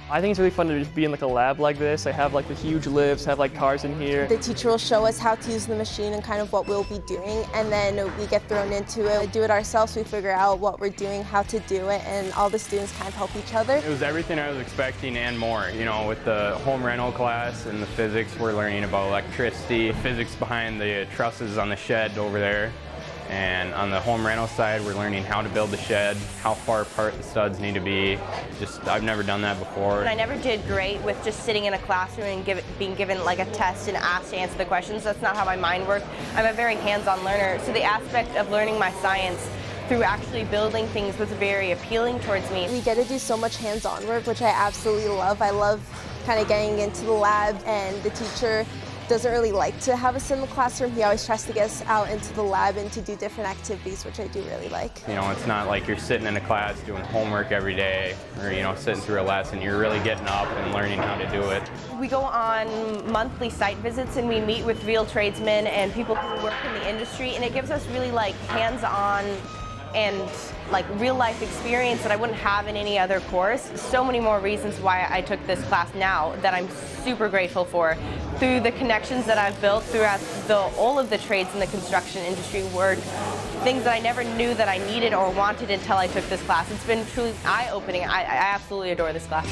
I think it's really fun to just be in like a lab like this. I have like the huge lifts, have like cars in here. The teacher will show us how to use the machine and kind of what we'll be doing, and then we get thrown into it. We do it ourselves, we figure out what we're doing, how to do it, and all the students kind of help each other. It was everything I was expecting and more. You know, with the home rental class and the physics, we're learning about electricity, physics behind the trusses on the shed over there. And on the home rental side, we're learning how to build the shed, how far apart the studs need to be. I've never done that before. And I never did great with just sitting in a classroom and being given like a test and asked to answer the questions. That's not how my mind works. I'm a very hands-on learner, so the aspect of learning my science through actually building things was very appealing towards me. We get to do so much hands-on work, which I absolutely love. I love kind of getting into the lab, and the teacher doesn't really like to have us in the classroom. He always tries to get us out into the lab and to do different activities, which I do really like. You know, it's not like you're sitting in a class doing homework every day or, you know, sitting through a lesson. You're really getting up and learning how to do it. We go on monthly site visits and we meet with real tradesmen and people who work in the industry, and it gives us really like hands-on and like real life experience that I wouldn't have in any other course. So many more reasons why I took this class now that I'm super grateful for. Through the connections that I've built throughout all of the trades in the construction industry were things that I never knew that I needed or wanted until I took this class. It's been truly eye-opening. I absolutely adore this class.